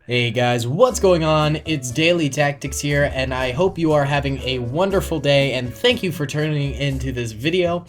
Hey guys, what's going on? It's Daily Tactics here, and I hope you are having a wonderful day, and thank you for tuning into this video.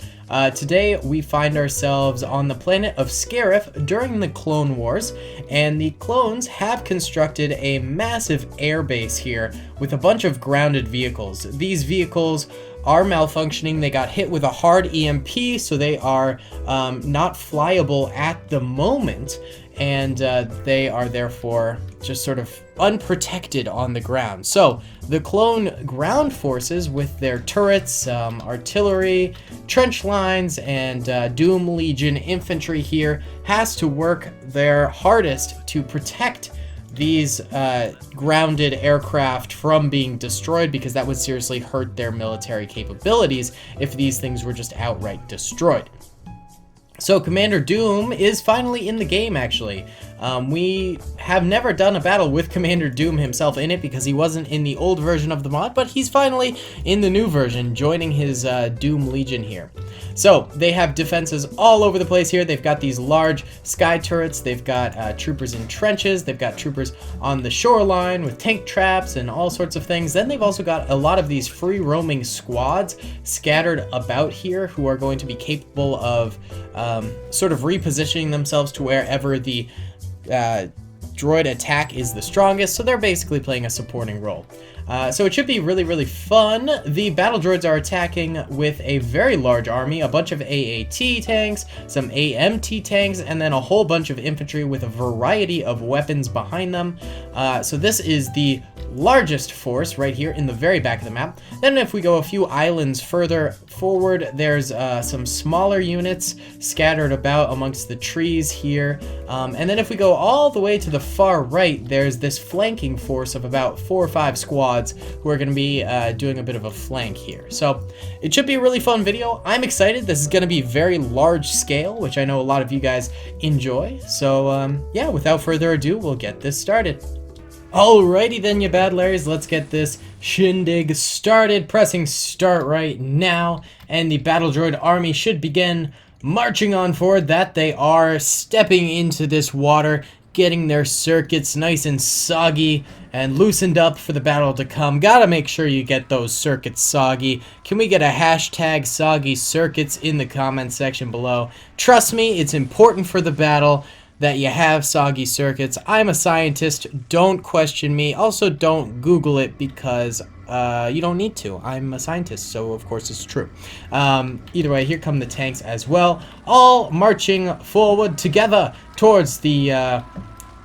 Today we find ourselves on the planet of Scarif during the Clone Wars, and the clones have constructed a massive airbase here with a bunch of grounded vehicles. These vehicles are malfunctioning. They got hit with a hard EMP, so they are not flyable at the moment, and they are therefore just sort of unprotected on the ground. So the clone ground forces with their turrets, artillery, trench lines, and Doom Legion infantry here has to work their hardest to protect these grounded aircraft from being destroyed, because that would seriously hurt their military capabilities if these things were just outright destroyed. So Commander Doom is finally in the game, actually. We have never done a battle with Commander Doom himself in it because he wasn't in the old version of the mod, but he's finally in the new version, joining his Doom Legion here. So they have defenses all over the place here. They've got these large sky turrets, they've got troopers in trenches, they've got troopers on the shoreline with tank traps and all sorts of things. Then they've also got a lot of these free roaming squads scattered about here who are going to be capable of sort of repositioning themselves to wherever the droid attack is the strongest, so they're basically playing a supporting role. So it should be really fun. The battle droids are attacking with a very large army, a bunch of AAT tanks, some AMT tanks, and then a whole bunch of infantry with a variety of weapons behind them. So this is the largest force right here in the very back of the map. Then if we go a few islands further forward, there's some smaller units scattered about amongst the trees here. And then if we go all the way to the far right, there's this flanking force of about 4 or 5 squads who are going to be doing a bit of a flank here. So it should be a really fun video. I'm excited. This is going to be very large scale, which I know a lot of you guys enjoy. So yeah, without further ado, we'll get this started. Alrighty then, you bad Larrys, let's get this shindig started. Pressing start right now, and the Battle Droid Army should begin marching on forward. That they are, stepping into this water, getting their circuits nice and soggy and loosened up for the battle to come. Gotta make sure you get those circuits soggy. Can we get a hashtag soggy circuits in the comment section below? Trust me, it's important for the battle that you have soggy circuits. I'm a scientist, don't question me. Also, don't Google it because you don't need to. I'm a scientist, so of course it's true. Either way, here come the tanks as well, all marching forward together towards the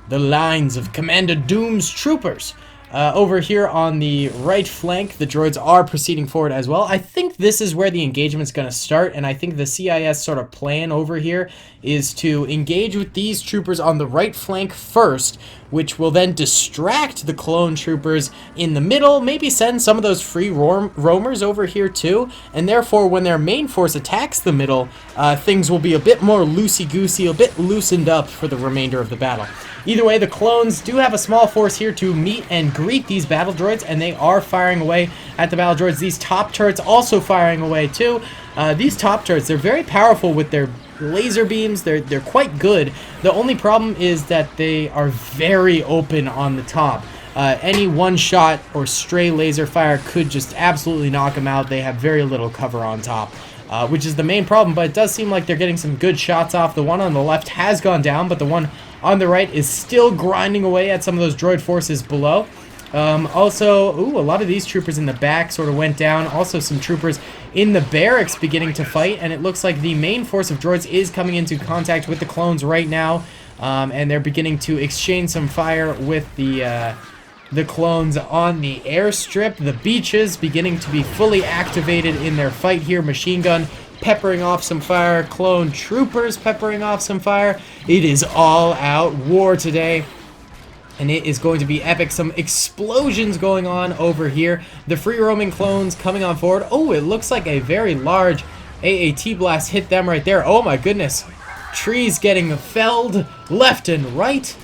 lines of Commander Doom's troopers. Over here on the right flank, the droids are proceeding forward as well. I think this is where the engagement's going to start, and I think the CIS sort of plan over here is to engage with these troopers on the right flank first, which will then distract the clone troopers in the middle, maybe send some of those free roamers over here too, and therefore when their main force attacks the middle, things will be a bit more loosey-goosey, a bit loosened up for the remainder of the battle. Either way, the clones do have a small force here to meet and greet these battle droids, and they are firing away at the battle droids. These top turrets also firing away too. These top turrets, they're very powerful with their laser beams. They're quite good. The only problem is that they are very open on the top. Any one shot or stray laser fire could just absolutely knock them out. They have very little cover on top, which is the main problem, but it does seem like they're getting some good shots off. The one on the left has gone down, but the one on the right is still grinding away at some of those droid forces below. Also, a lot of these troopers in the back sort of went down. Also, some troopers in the barracks beginning to fight, and it looks like the main force of droids is coming into contact with the clones right now, and they're beginning to exchange some fire with the clones on the airstrip. The beaches beginning to be fully activated in their fight here. Machine gun peppering off some fire, clone troopers peppering off some fire. It is all out war today, and it is going to be epic. Some explosions going on over here. The free roaming clones coming on forward. Oh, it looks like a very large AAT blast hit them right there. Oh my goodness. Trees getting felled left and right.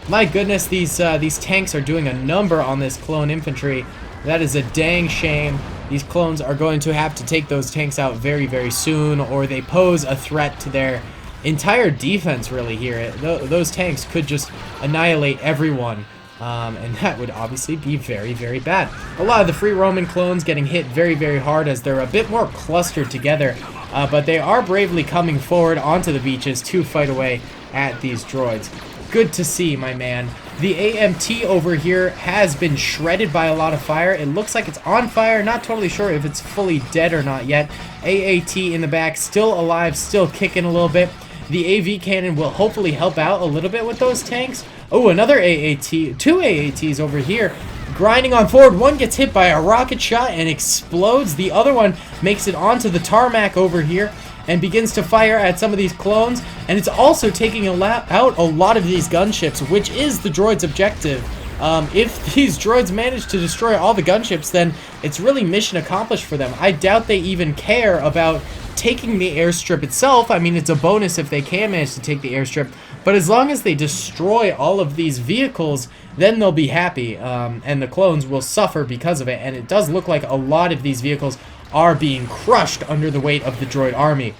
My goodness, these tanks are doing a number on this clone infantry. That is a dang shame. These clones are going to have to take those tanks out very soon, or they pose a threat to their entire defense really here. Those tanks could just annihilate everyone And that would obviously be very, very bad. A lot of the free roaming clones getting hit very, very hard as they're a bit more clustered together. But they are bravely coming forward onto the beaches to fight away at these droids. Good to see, my man. The AMT over here has been shredded by a lot of fire. It looks like it's on fire. Not totally sure if it's fully dead or not yet. AAT in the back, still alive, still kicking a little bit. The AV cannon will hopefully help out a little bit with those tanks. Oh, another AAT. Two AATs over here. Grinding on forward. One gets hit by a rocket shot and explodes. The other one makes it onto the tarmac over here and begins to fire at some of these clones. And it's also taking out a lot of these gunships, which is the droid's objective. If these droids manage to destroy all the gunships, then it's really mission accomplished for them. I doubt they even care about taking the airstrip itself. I mean, it's a bonus if they can manage to take the airstrip. But as long as they destroy all of these vehicles, then they'll be happy. And the clones will suffer because of it. And it does look like a lot of these vehicles are being crushed under the weight of the droid army.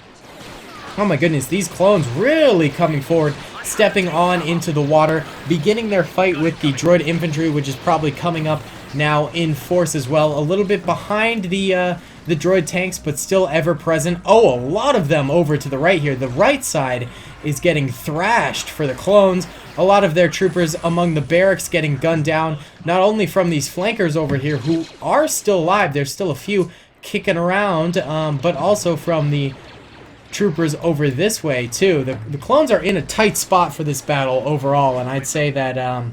Oh my goodness, these clones really coming forward, stepping on into the water, beginning their fight with the droid infantry, which is probably coming up now in force as well. A little bit behind the droid tanks, but still ever present. Oh, a lot of them over to the right here. The right side is getting thrashed for the clones. A lot of their troopers among the barracks getting gunned down, not only from these flankers over here who are still alive, there's still a few kicking around, but also from the troopers over this way too. The clones are in a tight spot for this battle overall, and I'd say that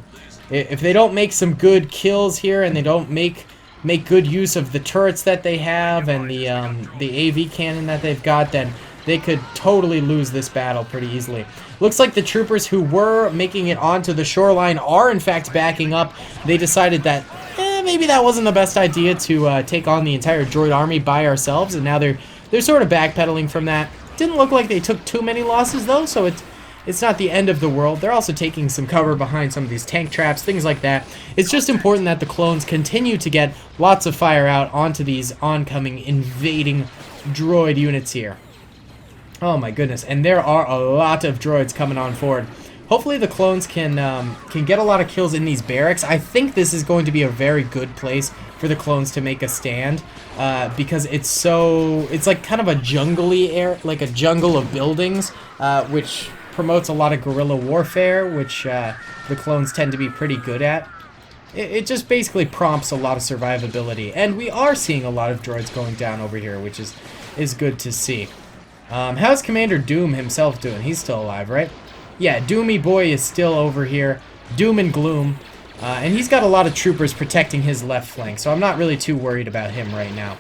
if they don't make some good kills here and they don't make good use of the turrets that they have and the AV cannon that they've got, then they could totally lose this battle pretty easily. Looks like the troopers who were making it onto the shoreline are in fact backing up. They decided that maybe that wasn't the best idea to take on the entire droid army by ourselves, and now they're sort of backpedaling from that. Didn't look like they took too many losses though, so it's not the end of the world. They're also taking some cover behind some of these tank traps, things like that. It's just important that the clones continue to get lots of fire out onto these oncoming invading droid units here. Oh my goodness, and there are a lot of droids coming on forward. Hopefully the clones can get a lot of kills in these barracks. I think this is going to be a very good place for the clones to make a stand, because it's like kind of a jungly air, like a jungle of buildings, which promotes a lot of guerrilla warfare, which the clones tend to be pretty good at. It just basically prompts a lot of survivability, and we are seeing a lot of droids going down over here, which is good to see. How's Commander Doom himself doing? He's still alive, right? Yeah, Doomy Boy is still over here. Doom and Gloom. And he's got a lot of troopers protecting his left flank, so I'm not really too worried about him right now.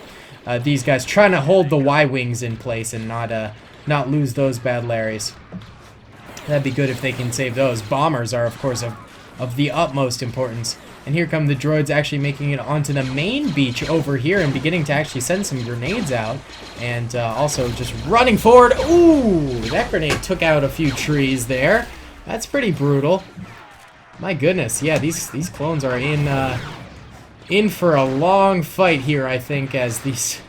These guys trying to hold the Y-Wings in place and not lose those bad Larrys. That'd be good if they can save those. Bombers are, of course, of the utmost importance. And here come the droids actually making it onto the main beach over here and beginning to actually send some grenades out. And also just running forward. Ooh, that grenade took out a few trees there. That's pretty brutal. My goodness, yeah, these clones are in for a long fight here, I think, as these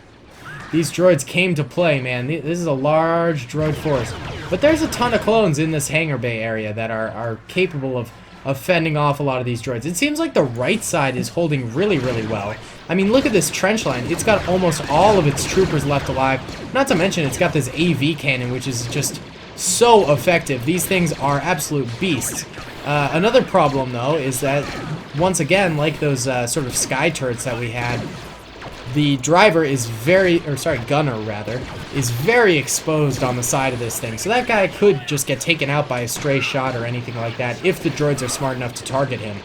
droids came to play, man. This is a large droid force. But there's a ton of clones in this hangar bay area that are capable of fending off a lot of these droids. It seems like the right side is holding really, really well. I mean, look at this trench line. It's got almost all of its troopers left alive. Not to mention, it's got this AV cannon, which is just so effective. These things are absolute beasts. Another problem, though, is that, once again, like those sort of sky turrets that we had, the driver is gunner rather, is very exposed on the side of this thing. So that guy could just get taken out by a stray shot or anything like that if the droids are smart enough to target him.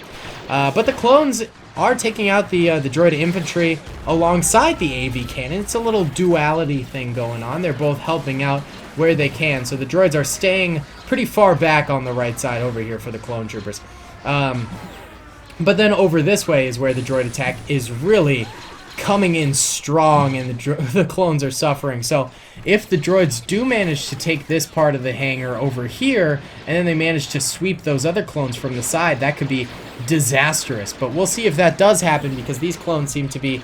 But the clones are taking out the droid infantry alongside the AV cannon. It's a little duality thing going on. They're both helping out where they can. So the droids are staying pretty far back on the right side over here for the clone troopers. But then over this way is where the droid attack is really coming in strong, and the clones are suffering. So if the droids do manage to take this part of the hangar over here, and then they manage to sweep those other clones from the side, that could be disastrous. But we'll see if that does happen, because these clones seem to be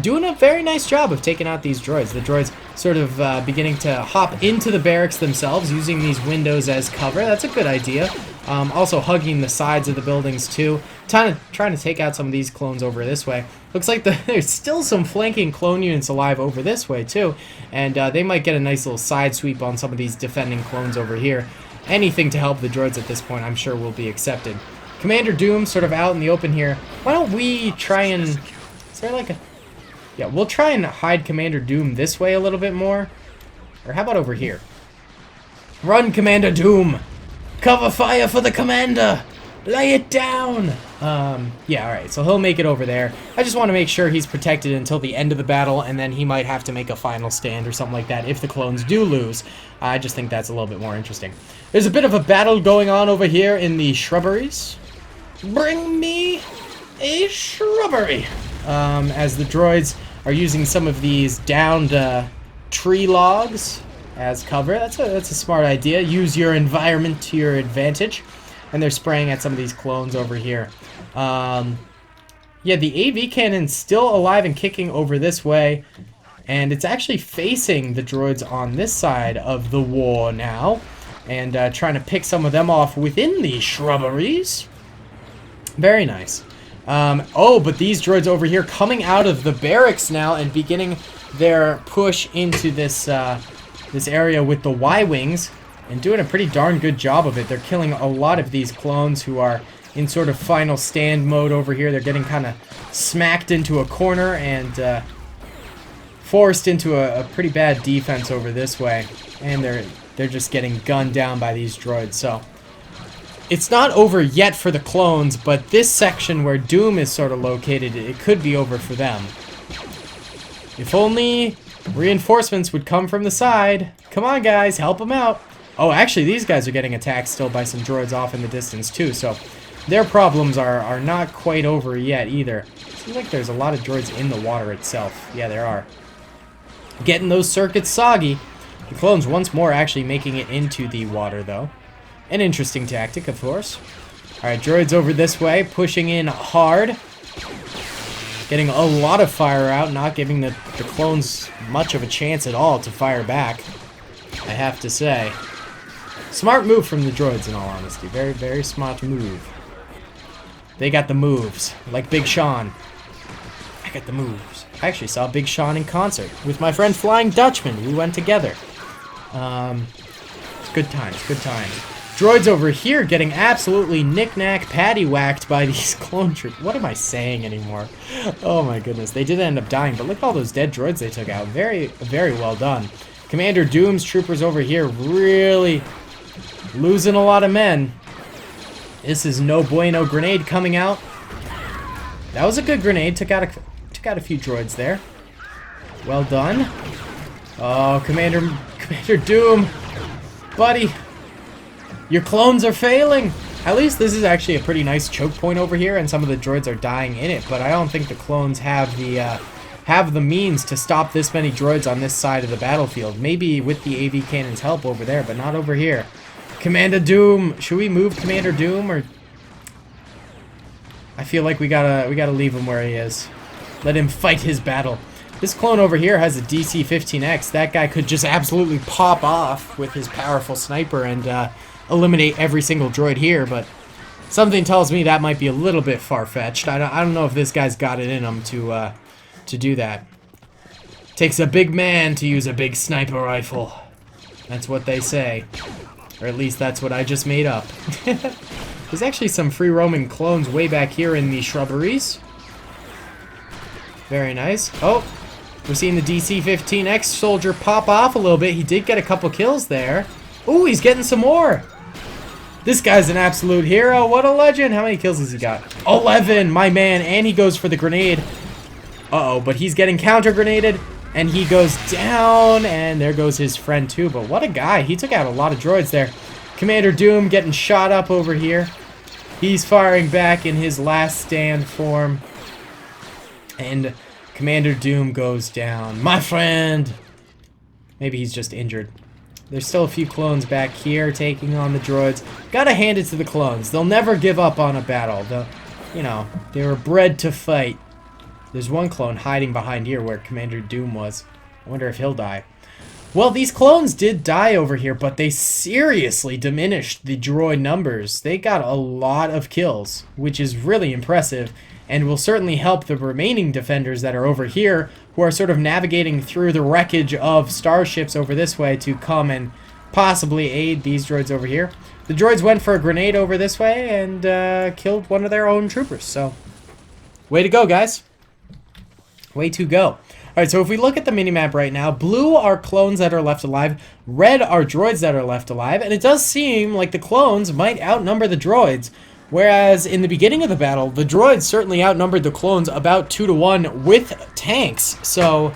doing a very nice job of taking out these droids. The droids sort of beginning to hop into the barracks themselves, using these windows as cover. That's a good idea. Also hugging the sides of the buildings too. Trying to take out some of these clones over this way. Looks like there's still some flanking clone units alive over this way too. And they might get a nice little side sweep on some of these defending clones over here. Anything to help the droids at this point, I'm sure, will be accepted. Commander Doom sort of out in the open here. Why don't we try and... Is there like a... Yeah, we'll try and hide Commander Doom this way a little bit more. Or how about over here? Run, Commander Doom! Cover fire for the commander! Lay it down! Yeah, alright, so he'll make it over there. I just want to make sure he's protected until the end of the battle, and then he might have to make a final stand or something like that if the clones do lose. I just think that's a little bit more interesting. There's a bit of a battle going on over here in the shrubberies. Bring me a shrubbery! As the droids are using some of these downed tree logs as cover. That's a smart idea. Use your environment to your advantage. And they're spraying at some of these clones over here. Yeah, the AV cannon's still alive and kicking over this way. And it's actually facing the droids on this side of the war now. And trying to pick some of them off within the shrubberies. Very nice. Oh, but these droids over here coming out of the barracks now and beginning their push into this this area with the Y-Wings and doing a pretty darn good job of it. They're killing a lot of these clones who are in sort of final stand mode over here. They're getting kind of smacked into a corner and forced into a pretty bad defense over this way. And they're just getting gunned down by these droids. So it's not over yet for the clones, but this section where Doom is sort of located, it could be over for them. If only reinforcements would come from the side. Come on, guys, help them out. Oh, actually, these guys are getting attacked still by some droids off in the distance, too, so their problems are not quite over yet, either. Seems like there's a lot of droids in the water itself. Yeah, there are. Getting those circuits soggy. The clones once more actually making it into the water, though. An interesting tactic, of course. Alright, droids over this way, pushing in hard. Getting a lot of fire out, not giving the clones much of a chance at all to fire back, I have to say. Smart move from the droids, in all honesty. Very, very smart move. They got the moves, like Big Sean. I got the moves. I actually saw Big Sean in concert with my friend Flying Dutchman. We went together. Good times, good times. Droids over here getting absolutely knick-knack patty-whacked by these clone troops. What am I saying anymore? Oh my goodness. They did end up dying, but look at all those dead droids they took out. Very, very well done. Commander Doom's troopers over here really losing a lot of men. This is no bueno grenade coming out. That was a good grenade. Took out a few droids there. Well done. Oh, Commander Doom. Buddy. Your clones are failing! At least this is actually a pretty nice choke point over here, and some of the droids are dying in it, but I don't think the clones have the means to stop this many droids on this side of the battlefield. Maybe with the AV cannon's help over there, but not over here. Commander Doom! Should we move Commander Doom, or... I feel like we gotta leave him where he is. Let him fight his battle. This clone over here has a DC-15X. That guy could just absolutely pop off with his powerful sniper and, eliminate every single droid here, but something tells me that might be a little bit far-fetched. I don't know if this guy's got it in him to do that. Takes a big man to use a big sniper rifle. That's what they say. Or at least that's what I just made up. There's actually some free-roaming clones way back here in the shrubberies. Very nice. Oh, we're seeing the DC-15X soldier pop off a little bit. He did get a couple kills there. Ooh, he's getting some more. This guy's an absolute hero. What a legend. How many kills has he got? 11, my man. And he goes for the grenade. Uh-oh, but he's getting counter-grenaded. And he goes down. And there goes his friend, too. But what a guy. He took out a lot of droids there. Commander Doom getting shot up over here. He's firing back in his last stand form. And Commander Doom goes down. My friend. Maybe he's just injured. There's still a few clones back here taking on the droids. Gotta hand it to the clones. They'll never give up on a battle. They were bred to fight. There's one clone hiding behind here where Commander Doom was. I wonder if he'll die. Well, these clones did die over here, but they seriously diminished the droid numbers. They got a lot of kills, which is really impressive, and will certainly help the remaining defenders that are over here, who are sort of navigating through the wreckage of starships over this way to come and possibly aid these droids over here. The droids went for a grenade over this way and killed one of their own troopers, so way to go, guys. Way to go. Alright, so if we look at the minimap right now, blue are clones that are left alive, red are droids that are left alive, and it does seem like the clones might outnumber the droids, whereas in the beginning of the battle, the droids certainly outnumbered the clones about 2 to 1 with tanks, so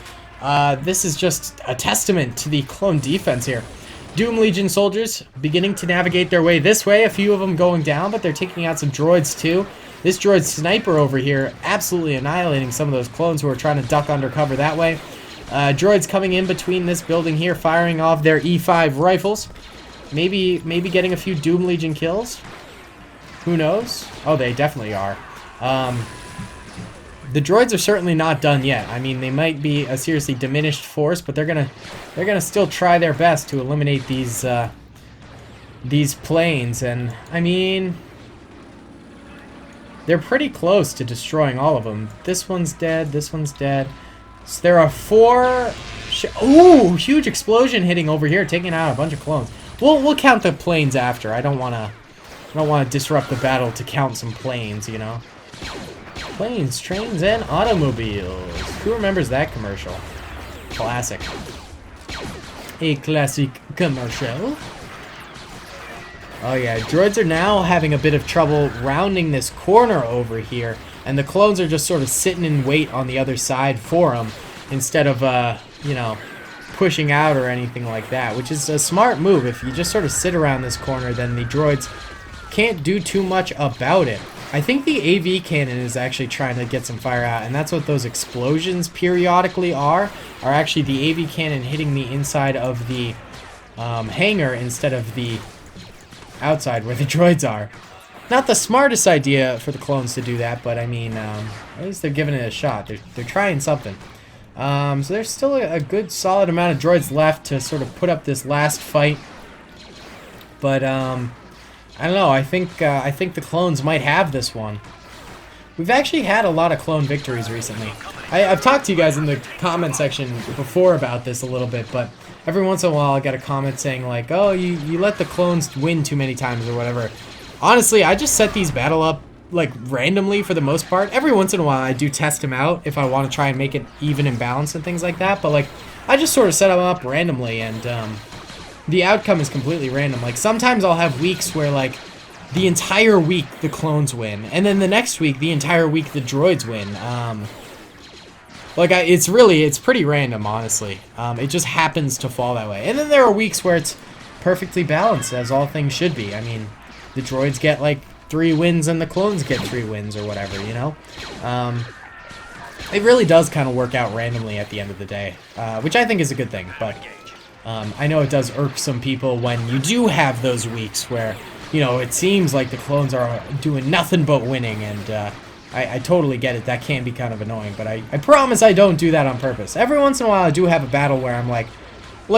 this is just a testament to the clone defense here. Doom Legion soldiers beginning to navigate their way this way, a few of them going down, but they're taking out some droids too. This droid sniper over here absolutely annihilating some of those clones who are trying to duck under cover that way. Droids coming in between this building here, firing off their E5 rifles. Maybe getting a few Doom Legion kills. Who knows? Oh, they definitely are. The droids are certainly not done yet. I mean, they might be a seriously diminished force, but they're gonna still try their best to eliminate these planes. And I mean, they're pretty close to destroying all of them. This one's dead. This one's dead. So there are 4. Ooh, huge explosion hitting over here, taking out a bunch of clones. We'll count the planes after. I don't wanna disrupt the battle to count some planes, you know. Planes, trains, and automobiles. Who remembers that commercial? Classic. A classic commercial. Oh yeah, droids are now having a bit of trouble rounding this corner over here, and the clones are just sort of sitting in wait on the other side for them, instead of, you know, pushing out or anything like that, which is a smart move. If you just sort of sit around this corner, then the droids can't do too much about it. I think the AV cannon is actually trying to get some fire out, and that's what those explosions periodically are actually the AV cannon hitting the inside of the hangar instead of the outside where the droids are. Not the smartest idea for the clones to do that, but I mean, at least they're giving it a shot. They're trying something. So there's still a good solid amount of droids left to sort of put up this last fight. But I don't know. I think the clones might have this one. We've actually had a lot of clone victories recently. I've talked to you guys in the comment section before about this a little bit, but every once in a while I get a comment saying like, oh, you let the clones win too many times or whatever. Honestly, I just set these battle up like randomly for the most part. Every once in a while I do test them out if I want to try and make it even and balanced and things like that, but like I just sort of set them up randomly, and the outcome is completely random. Like sometimes I'll have weeks where like the entire week the clones win, and then the next week the entire week the droids win. It's pretty random, honestly. It just happens to fall that way. And then there are weeks where it's perfectly balanced, as all things should be. I mean, the droids get like 3 wins and the clones get 3 wins or whatever, you know? It really does kind of work out randomly at the end of the day, which I think is a good thing. But I know it does irk some people when you do have those weeks where, you know, it seems like the clones are doing nothing but winning, and I totally get it. That can be kind of annoying, but I promise I don't do that on purpose. Every once in a while I do have a battle where I'm like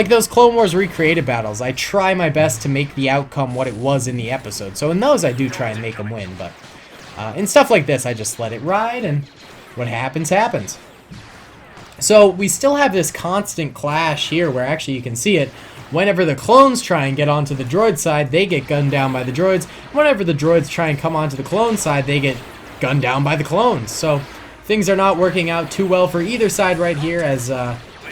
those Clone Wars recreated battles, I try my best to make the outcome what it was in the episode. So in those I do try and make them win, but in stuff like this I just let it ride, and what happens, happens. So we still have this constant clash here where actually you can see it. Whenever the clones try and get onto the droid side, they get gunned down by the droids. Whenever the droids try and come onto the clone side, they get gunned down by the clones. So things are not working out too well for either side right here, as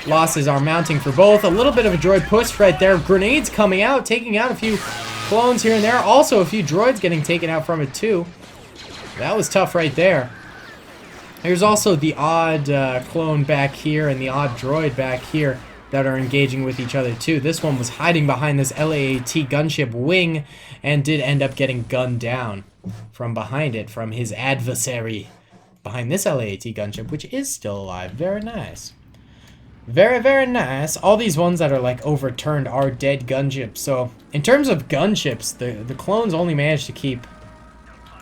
losses are mounting for both. A little bit of a droid push right there. Grenades coming out, taking out a few clones here and there. Also a few droids getting taken out from it too. That was tough right there. There's also the odd clone back here and the odd droid back here that are engaging with each other too. This one was hiding behind this LAAT gunship wing and did end up getting gunned down from behind it, from his adversary behind this LAAT gunship, which is still alive. Very nice. Very, very nice. All these ones that are like overturned are dead gunships. So in terms of gunships, the clones only managed to keep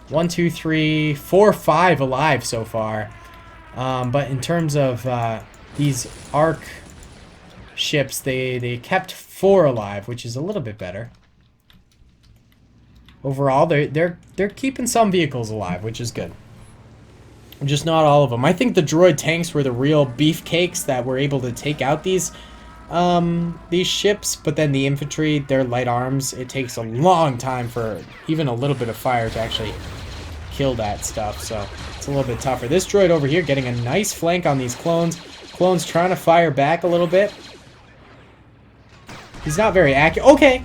1, 2, 3, 4, 5 alive so far. But in terms of these arc ships, they kept 4 alive, which is a little bit better. Overall, they're keeping some vehicles alive, which is good. Just not all of them. I think the droid tanks were the real beefcakes that were able to take out these ships, but then the infantry, their light arms, it takes a long time for even a little bit of fire to actually kill that stuff, so it's a little bit tougher. This droid over here getting a nice flank on these clones. Clones trying to fire back a little bit. He's not very accurate. Okay!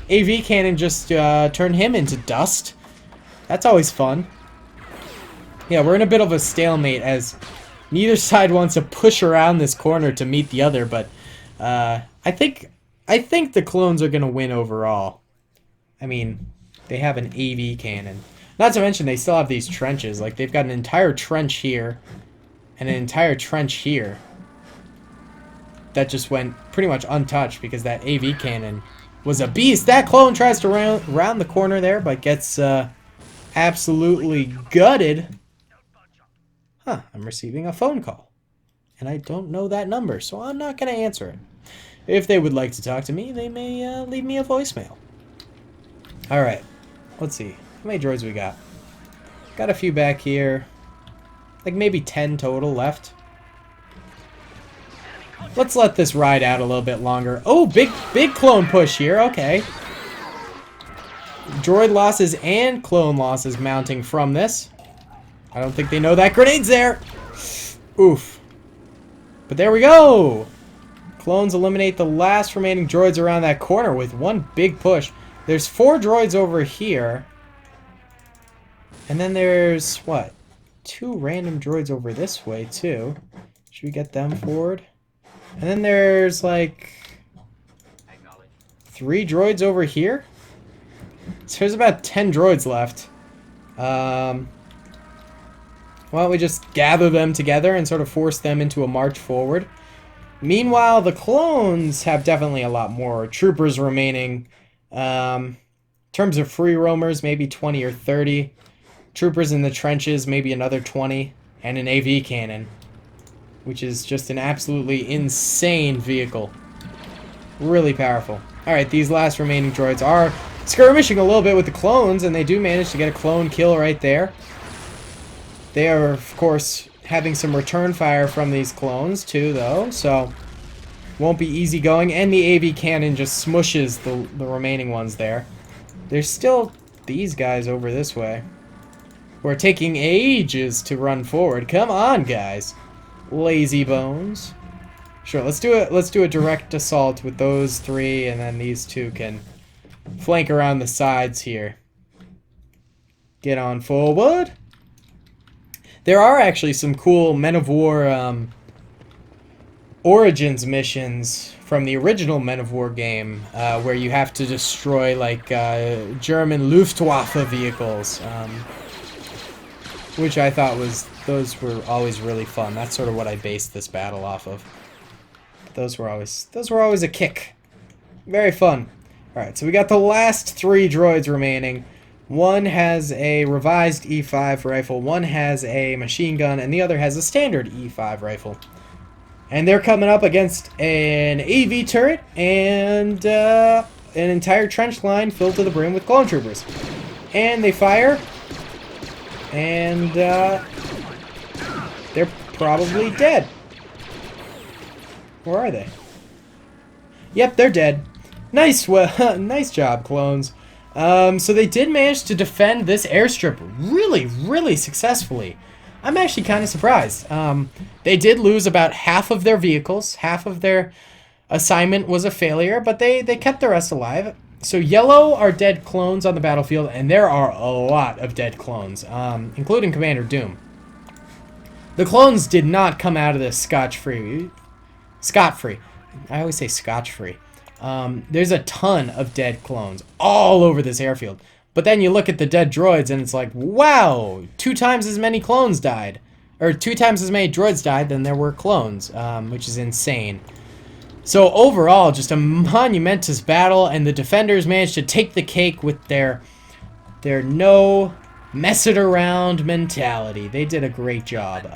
AV cannon just turned him into dust. That's always fun. Yeah, we're in a bit of a stalemate as neither side wants to push around this corner to meet the other, but I think the clones are gonna win overall. I mean, they have an AV cannon. Not to mention they still have these trenches. Like, they've got an entire trench here and an entire trench here that just went pretty much untouched because that AV cannon was a beast. That clone tries to round the corner there, but gets absolutely gutted. Huh, I'm receiving a phone call. And I don't know that number, so I'm not going to answer it. If they would like to talk to me, they may leave me a voicemail. Alright, let's see. How many droids we got? Got a few back here. Like maybe 10 total left. Let's let this ride out a little bit longer. Oh, big clone push here. Okay. Droid losses and clone losses mounting from this. I don't think they know that grenade's there. Oof. But there we go. Clones eliminate the last remaining droids around that corner with one big push. There's 4 droids over here. And then there's, what? 2 random droids over this way, too. Should we get them forward? And then there's, like, 3 droids over here? So there's about 10 droids left. Why don't we just gather them together and sort of force them into a march forward? Meanwhile, the clones have definitely a lot more troopers remaining. In terms of free roamers, maybe 20 or 30. Troopers in the trenches, maybe another 20. And an AV cannon, which is just an absolutely insane vehicle. Really powerful. Alright, these last remaining droids are skirmishing a little bit with the clones, and they do manage to get a clone kill right there. They are, of course, having some return fire from these clones, too, though, so won't be easy going. And the AV cannon just smushes the remaining ones there. There's still these guys over this way who are taking ages to run forward. Come on, guys. Lazy bones. Sure, let's do a direct assault with those 3, and then these 2 can flank around the sides here. Get on forward. There are actually some cool Men of War Origins missions from the original Men of War game, where you have to destroy like German Luftwaffe vehicles, which I thought those were always really fun. That's sort of what I based this battle off of. Those were always a kick. Very fun. All right, so we got the last 3 droids remaining. One has a revised E5 rifle, one has a machine gun, and the other has a standard E5 rifle. And they're coming up against an AV turret and an entire trench line filled to the brim with clone troopers. And they fire, and they're probably dead. Where are they? Yep, they're dead. Nice, nice job, clones. So they did manage to defend this airstrip really successfully. I'm actually kind of surprised. They did lose about half of their vehicles. Half of their assignment was a failure, but they kept the rest alive. So yellow are dead clones on the battlefield, and there are a lot of dead clones, including Commander Doom. The clones did not come out of this scot-free. I always say scotch-free. There's a ton of dead clones all over this airfield. But then you look at the dead droids and it's like, wow, 2 times as many clones died. Or 2 times as many droids died than there were clones, which is insane. So overall, just a monumentous battle, and the defenders managed to take the cake with their no mess it around mentality. They did a great job.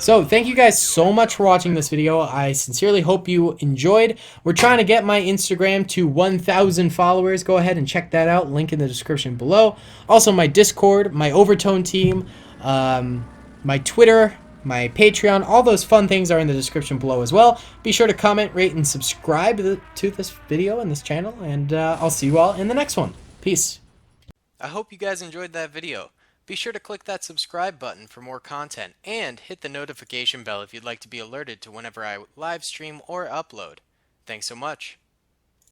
So thank you guys so much for watching this video. I sincerely hope you enjoyed. We're trying to get my Instagram to 1,000 followers. Go ahead and check that out. Link in the description below. Also my Discord, my Overtone team, my Twitter, my Patreon, all those fun things are in the description below as well. Be sure to comment, rate, and subscribe to this video and this channel, and I'll see you all in the next one. Peace. I hope you guys enjoyed that video. Be sure to click that subscribe button for more content, and hit the notification bell if you'd like to be alerted to whenever I live stream or upload. Thanks so much.